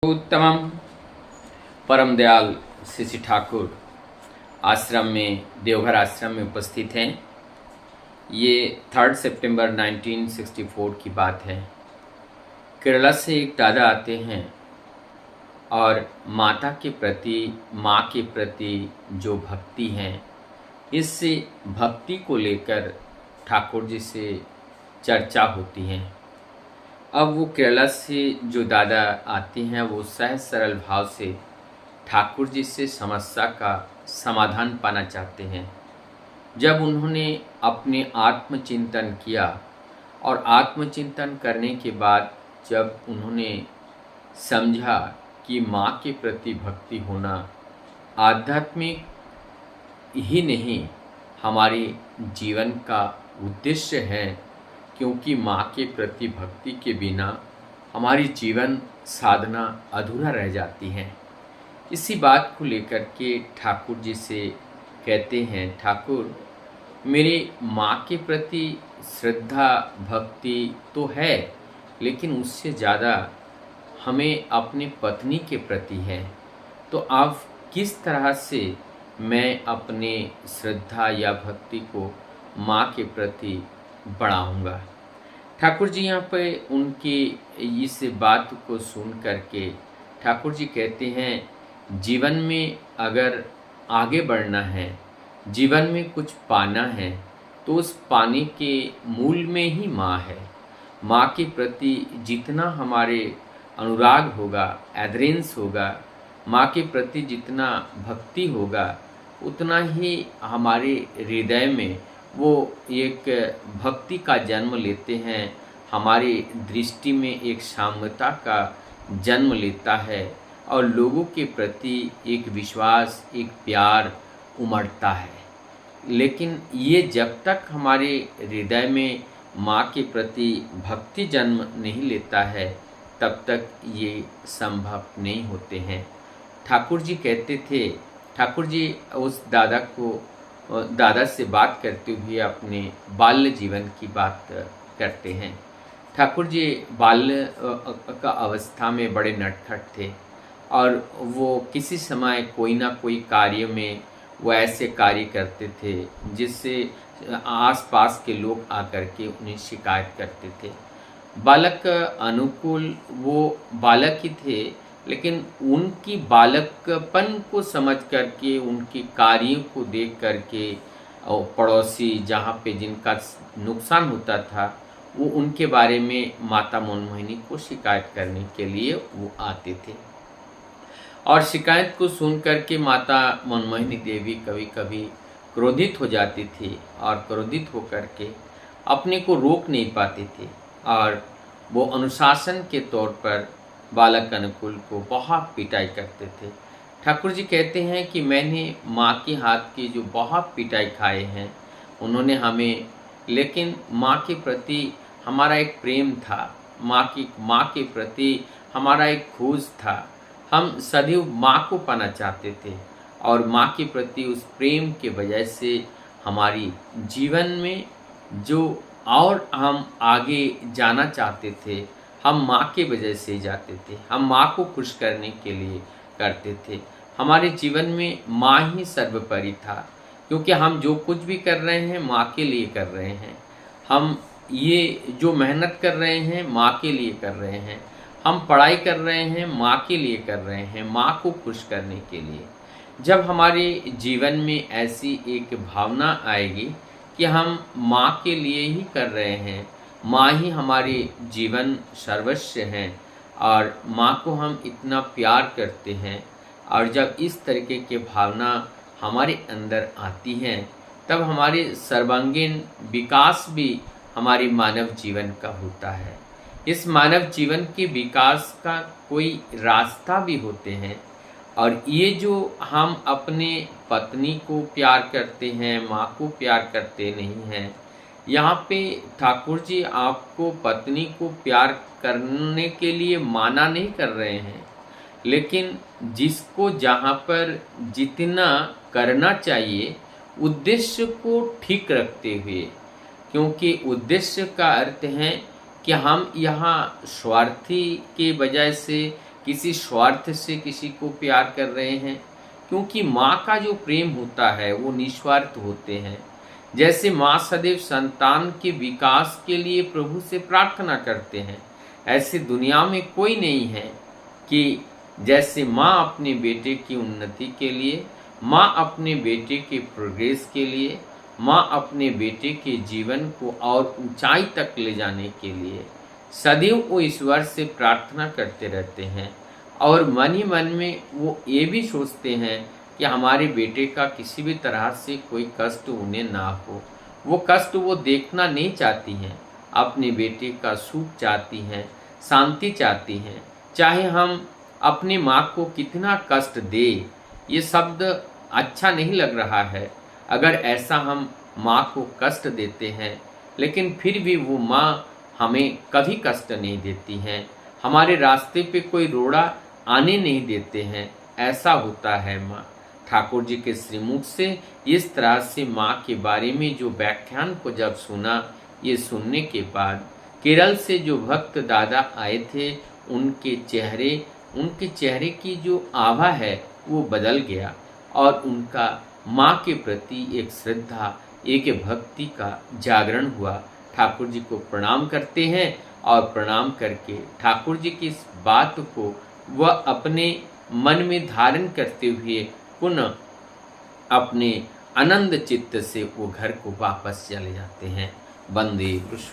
उत्तमम परम दयाल श्री ठाकुर आश्रम में, देवघर आश्रम में उपस्थित हैं। ये 3 सितंबर 1964 की बात है। केरला से एक दादा आते हैं और माता के प्रति, माँ के प्रति जो भक्ति है, इस भक्ति को लेकर ठाकुर जी से चर्चा होती है। अब वो केरला से जो दादा आते हैं वो सहज सरल भाव से ठाकुर जी से समस्या का समाधान पाना चाहते हैं। जब उन्होंने अपने आत्मचिंतन किया और आत्मचिंतन करने के बाद जब उन्होंने समझा कि माँ के प्रति भक्ति होना आध्यात्मिक ही नहीं, हमारे जीवन का उद्देश्य है, क्योंकि माँ के प्रति भक्ति के बिना हमारी जीवन साधना अधूरा रह जाती है। इसी बात को लेकर के ठाकुर जी से कहते हैं, ठाकुर मेरे माँ के प्रति श्रद्धा भक्ति तो है, लेकिन उससे ज़्यादा हमें अपनी पत्नी के प्रति है। तो आप किस तरह से मैं अपने श्रद्धा या भक्ति को माँ के प्रति बढ़ाऊँगा। ठाकुर जी यहाँ पे उनकी इस बात को सुन करके ठाकुर जी कहते हैं, जीवन में अगर आगे बढ़ना है, जीवन में कुछ पाना है, तो उस पाने के मूल में ही माँ है। माँ के प्रति जितना हमारे अनुराग होगा, एडरेंस होगा, माँ के प्रति जितना भक्ति होगा, उतना ही हमारे हृदय में वो एक भक्ति का जन्म लेते हैं, हमारी दृष्टि में एक साम्यता का जन्म लेता है और लोगों के प्रति एक विश्वास, एक प्यार उमड़ता है। लेकिन ये जब तक हमारे हृदय में माँ के प्रति भक्ति जन्म नहीं लेता है, तब तक ये संभव नहीं होते हैं। ठाकुर जी कहते थे, ठाकुर जी उस दादा से बात करते हुए अपने बाल्य जीवन की बात करते हैं। ठाकुर जी बाल्य का अवस्था में बड़े नटखट थे और वो किसी समय कोई ना कोई कार्य में वो ऐसे कार्य करते थे जिससे आसपास के लोग आकर के उन्हें शिकायत करते थे। बालक अनुकूल वो बालक ही थे, लेकिन उनकी बालकपन को समझ करके, उनके कार्यों को देख करके पड़ोसी जहाँ पे जिनका नुकसान होता था, वो उनके बारे में माता मनमोहिनी को शिकायत करने के लिए वो आते थे। और शिकायत को सुन करके माता मनमोहिनी देवी कभी कभी क्रोधित हो जाती थी और क्रोधित होकर के अपने को रोक नहीं पाती थी और वो अनुशासन के तौर पर बालक अनुकूल को बहुत पिटाई करते थे। ठाकुर जी कहते हैं कि मैंने माँ के हाथ की जो बहुत पिटाई खाए हैं उन्होंने हमें, लेकिन माँ के प्रति हमारा एक प्रेम था, माँ के प्रति हमारा एक खोज था। हम सदैव माँ को पाना चाहते थे और माँ के प्रति उस प्रेम के वजह से हमारी जीवन में जो और हम आगे जाना चाहते थे, हम माँ के वजह से जाते थे। हम माँ को खुश करने के लिए करते थे। हमारे जीवन में माँ ही सर्वोपरि था, क्योंकि हम जो कुछ भी कर रहे हैं माँ के लिए कर रहे हैं। हम ये जो मेहनत कर रहे हैं माँ के लिए कर रहे हैं। हम पढ़ाई कर रहे हैं माँ के लिए कर रहे हैं, माँ को खुश करने के लिए। जब हमारे जीवन में ऐसी एक भावना आएगी कि हम माँ के लिए ही कर रहे हैं, माँ ही हमारे जीवन सर्वस्व हैं और माँ को हम इतना प्यार करते हैं, और जब इस तरीके की भावना हमारे अंदर आती हैं, तब हमारे सर्वांगीण विकास भी हमारे मानव जीवन का होता है। इस मानव जीवन के विकास का कोई रास्ता भी होते हैं, और ये जो हम अपने पत्नी को प्यार करते हैं, माँ को प्यार करते नहीं हैं, यहाँ पे ठाकुर जी आपको पत्नी को प्यार करने के लिए माना नहीं कर रहे हैं, लेकिन जिसको जहाँ पर जितना करना चाहिए उद्देश्य को ठीक रखते हुए, क्योंकि उद्देश्य का अर्थ है कि हम यहाँ स्वार्थी के बजाय से किसी स्वार्थ से किसी को प्यार कर रहे हैं, क्योंकि माँ का जो प्रेम होता है वो निस्वार्थ होते हैं। जैसे माँ सदैव संतान के विकास के लिए प्रभु से प्रार्थना करते हैं, ऐसे दुनिया में कोई नहीं है कि जैसे माँ अपने बेटे की उन्नति के लिए, माँ अपने बेटे के प्रोग्रेस के लिए, माँ अपने बेटे के जीवन को और ऊंचाई तक ले जाने के लिए सदैव वो ईश्वर से प्रार्थना करते रहते हैं। और मन ही मन में वो ये भी सोचते हैं कि हमारे बेटे का किसी भी तरह से कोई कष्ट उन्हें ना हो। वो कष्ट वो देखना नहीं चाहती हैं, अपने बेटे का सुख चाहती हैं, शांति चाहती हैं। चाहे हम अपनी माँ को कितना कष्ट दे, ये शब्द अच्छा नहीं लग रहा है। अगर ऐसा हम माँ को कष्ट देते हैं, लेकिन फिर भी वो माँ हमें कभी कष्ट नहीं देती हैं, हमारे रास्ते पे कोई रोड़ा आने नहीं देते हैं। ऐसा होता है माँ। ठाकुर जी के श्रीमुख से इस तरह से माँ के बारे में जो व्याख्यान को जब सुना, ये सुनने के बाद केरल से जो भक्त दादा आए थे, उनके चेहरे की जो आभा है वो बदल गया और उनका माँ के प्रति एक श्रद्धा, एक भक्ति का जागरण हुआ। ठाकुर जी को प्रणाम करते हैं और प्रणाम करके ठाकुर जी की इस बात को वह अपने मन में धारण करते हुए पुनः अपने आनंद चित्त से वो घर को वापस चले जाते हैं। वंदे पुरुषोत्तम।